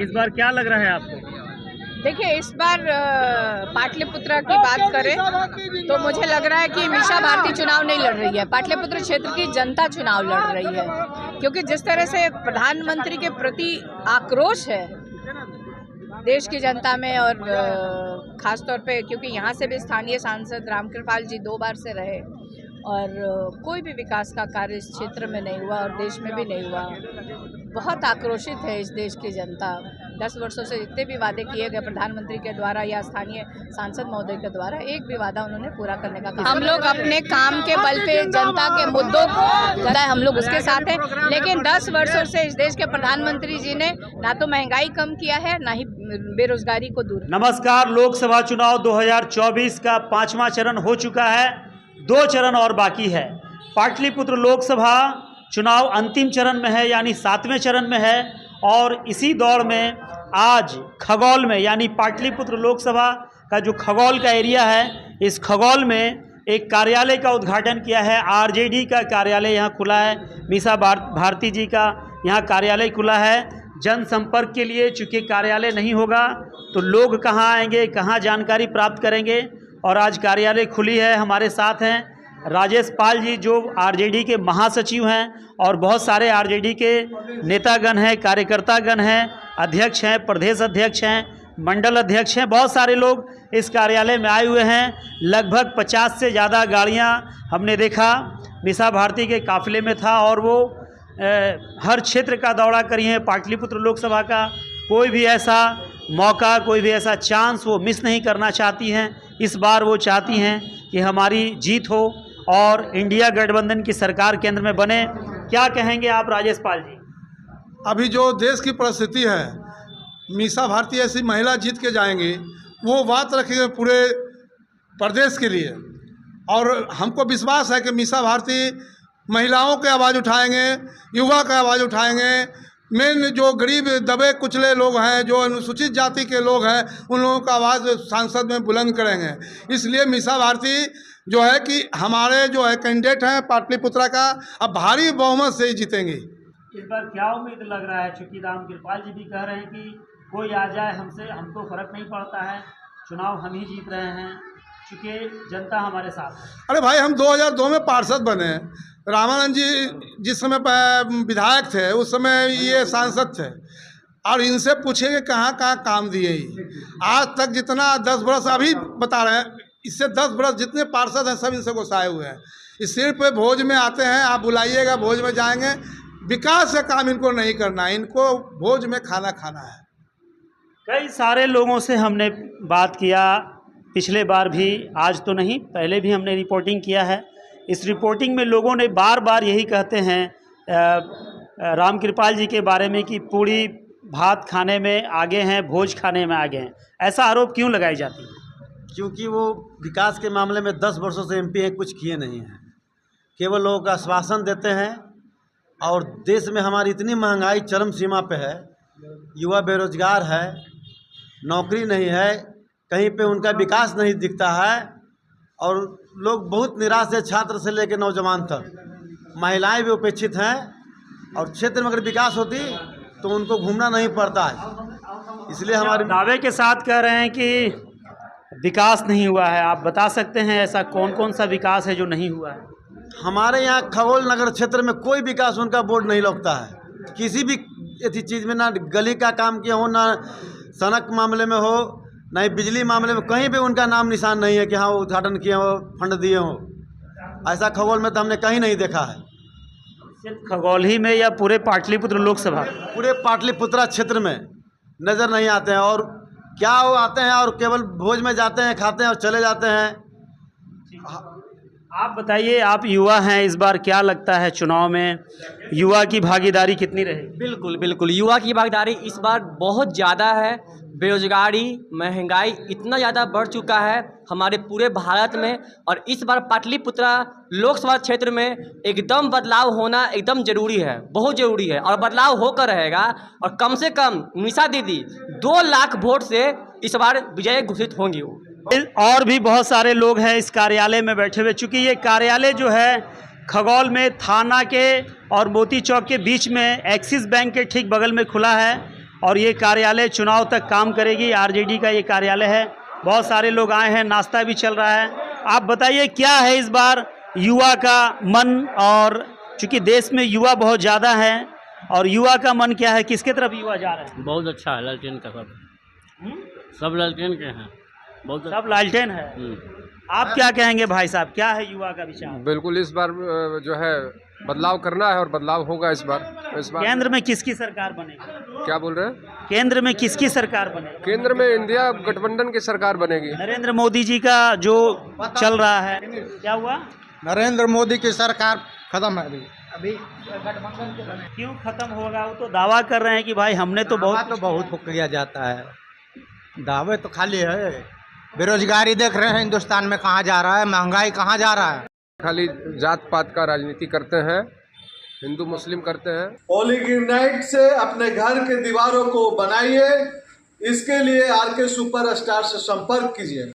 इस बार क्या लग रहा है आपको? देखिए, इस बार पाटलिपुत्र की बात करें तो मुझे लग रहा है कि मीसा भारती चुनाव नहीं लड़ रही है, पाटलिपुत्र क्षेत्र की जनता चुनाव लड़ रही है। क्योंकि जिस तरह से प्रधानमंत्री के प्रति आक्रोश है देश की जनता में, और ख़ास तौर पे क्योंकि यहाँ से भी स्थानीय सांसद रामकृपाल जी 2 बार से रहे और कोई भी विकास का कार्य इस क्षेत्र में नहीं हुआ और देश में भी नहीं हुआ। बहुत आक्रोशित है इस देश की जनता। 10 वर्षों से जितने भी वादे किए गए प्रधानमंत्री के द्वारा या स्थानीय सांसद महोदय के द्वारा, एक भी वादा उन्होंने पूरा करने का काम। हम लोग अपने काम के बल पे जनता के मुद्दों को हम लोग उसके साथ हैं, लेकिन 10 वर्षों से इस देश के प्रधानमंत्री जी ने ना तो महंगाई कम किया है, ना ही बेरोजगारी को दूर। नमस्कार, लोकसभा चुनाव 2024 का 5वां चरण हो चुका है, 2 चरण और बाकी है। पाटलिपुत्र लोकसभा चुनाव अंतिम चरण में है, यानी 7वें चरण में है। और इसी दौड़ में आज खगौल में, यानी पाटलिपुत्र लोकसभा का जो खगौल का एरिया है, इस खगौल में एक कार्यालय का उद्घाटन किया है। आरजेडी का कार्यालय यहाँ खुला है, मीसा भारती जी का यहाँ कार्यालय खुला है जनसंपर्क के लिए। चूँकि कार्यालय नहीं होगा तो लोग कहाँ आएंगे, कहाँ जानकारी प्राप्त करेंगे। और आज कार्यालय खुली है। हमारे साथ हैं राजेश पाल जी, जो आरजेडी के महासचिव हैं, और बहुत सारे आरजेडी के नेतागण हैं, कार्यकर्तागण हैं, अध्यक्ष हैं, प्रदेश अध्यक्ष हैं, मंडल अध्यक्ष हैं। बहुत सारे लोग इस कार्यालय में आए हुए हैं। लगभग 50 से ज़्यादा गाड़ियां हमने देखा मीसा भारती के काफिले में था, और वो हर क्षेत्र का दौरा करी हैं पाटलिपुत्र लोकसभा का। कोई भी ऐसा मौका, कोई भी ऐसा चांस वो मिस नहीं करना चाहती हैं। इस बार वो चाहती हैं कि हमारी जीत हो और इंडिया गठबंधन की सरकार केंद्र में बने। क्या कहेंगे आप राजेश पाल जी? अभी जो देश की परिस्थिति है, मीसा भारती ऐसी महिला जीत के जाएंगी, वो बात रखेंगे पूरे प्रदेश के लिए। और हमको विश्वास है कि मीसा भारती महिलाओं के आवाज़ उठाएंगे, युवा का आवाज़ उठाएंगे। मेन जो गरीब दबे कुचले लोग हैं, जो अनुसूचित जाति के लोग हैं, उन लोगों का आवाज़ सांसद में बुलंद करेंगे। इसलिए मीसा भारती जो है कि हमारे जो है कैंडिडेट हैं पाटलिपुत्रा का, अब भारी बहुमत से ही जीतेंगे। इस बार क्या उम्मीद लग रहा है? चूँकि रामकृपाल जी भी कह रहे हैं कि कोई आ जाए हमसे, हमको फर्क नहीं पड़ता है, चुनाव हम ही जीत रहे हैं, चूँकि जनता हमारे साथ है। अरे भाई, हम 2002 में पार्षद बने। रामानंद जी जिस समय विधायक थे, उस समय ये सांसद थे। और इनसे पूछेंगे कहाँ कहाँ काम दिए ही। आज तक जितना 10 बरस अभी बता रहे हैं, इससे 10 बरस जितने पार्षद हैं सब इनसे गुस्साए हुए हैं। इस सिर्फ भोज में आते हैं, आप बुलाइएगा भोज में जाएंगे, विकास का काम इनको नहीं करना है, इनको भोज में खाना खाना है। कई सारे लोगों से हमने बात किया, पिछले बार भी, आज तो नहीं, पहले भी हमने रिपोर्टिंग किया है। इस रिपोर्टिंग में लोगों ने बार बार यही कहते हैं रामकृपाल जी के बारे में कि पूरी भात खाने में आगे हैं, भोज खाने में आगे हैं। ऐसा आरोप क्यों लगाई जाती है? क्योंकि वो विकास के मामले में 10 वर्षों से एमपी हैं, कुछ किए नहीं हैं, केवल लोगों का आश्वासन देते हैं। और देश में हमारी इतनी महंगाई चरम सीमा पे है, युवा बेरोजगार है, नौकरी नहीं है, कहीं पे उनका विकास नहीं दिखता है, और लोग बहुत निराश है, छात्र से लेकर नौजवान तक। महिलाएं भी उपेक्षित हैं, और क्षेत्र में अगर विकास होती तो उनको घूमना नहीं पड़ता है। इसलिए हमारे दावे के साथ कह रहे हैं कि विकास नहीं हुआ है। आप बता सकते हैं ऐसा कौन कौन सा विकास है जो नहीं हुआ है? हमारे यहाँ खगौल नगर क्षेत्र में कोई विकास उनका बोर्ड नहीं लगता है। किसी भी ऐसी चीज़ में ना गली का काम किया हो, ना सड़क मामले में हो, ना ही बिजली मामले में, कहीं भी उनका नाम निशान नहीं है कि हाँ उद्घाटन किए हो, फंड दिए हो। ऐसा खगौल में तो हमने कहीं नहीं देखा है। सिर्फ खगौल ही में या पूरे पाटलिपुत्र लोकसभा? पूरे पाटलिपुत्रा क्षेत्र में नज़र नहीं आते हैं। और क्या वो आते हैं और केवल भोज में जाते हैं, खाते हैं और चले जाते हैं। आप बताइए, आप युवा हैं, इस बार क्या लगता है चुनाव में युवा की भागीदारी कितनी रहेगी? बिल्कुल बिल्कुल, युवा की भागीदारी इस बार बहुत ज़्यादा है। बेरोजगारी, महंगाई इतना ज़्यादा बढ़ चुका है हमारे पूरे भारत में, और इस बार पाटलिपुत्रा लोकसभा क्षेत्र में एकदम बदलाव होना एकदम ज़रूरी है, बहुत ज़रूरी है, और बदलाव होकर रहेगा। और कम से कम मीसा दीदी 2 लाख वोट से इस बार विजय घोषित होंगी। और भी बहुत सारे लोग हैं इस कार्यालय में बैठे हुए। चूँकि ये कार्यालय जो है खगौल में थाना के और मोती चौक के बीच में एक्सिस बैंक के ठीक बगल में खुला है, और ये कार्यालय चुनाव तक काम करेगी। आरजेडी का ये कार्यालय है। बहुत सारे लोग आए हैं, नाश्ता भी चल रहा है। आप बताइए क्या है इस बार युवा का मन, और चूंकि देश में युवा बहुत ज़्यादा है, और युवा का मन क्या है, किसके तरफ युवा जा रहे हैं? बहुत अच्छा है, लालटेन का सब लालटेन के हैं, बहुत सब लालटेन है। आप क्या कहेंगे भाई साहब, क्या है युवा का विचार? बिल्कुल इस बार जो है बदलाव करना है और बदलाव होगा इस बार। केंद्र में किसकी सरकार बनेगी? क्या बोल रहे हैं? केंद्र में किसकी सरकार बनेगी? केंद्र में इंडिया गठबंधन की सरकार बनेगी। नरेंद्र मोदी जी का जो चल रहा है, क्या हुआ? नरेंद्र मोदी की सरकार खत्म है अभी क्यों खत्म होगा? वो तो दावा कर रहे हैं कि भाई हमने तो बहुत किया जाता है, दावे तो खाली है। बेरोजगारी देख रहे हैं हिंदुस्तान में कहाँ जा रहा है, महंगाई कहाँ जा रहा है। खाली जात पात का राजनीति करते हैं, हिंदू मुस्लिम करते हैं। पॉलीग्रेनाइट से अपने घर के दीवारों को बनाइए। इसके लिए आरके सुपरस्टार से संपर्क कीजिए।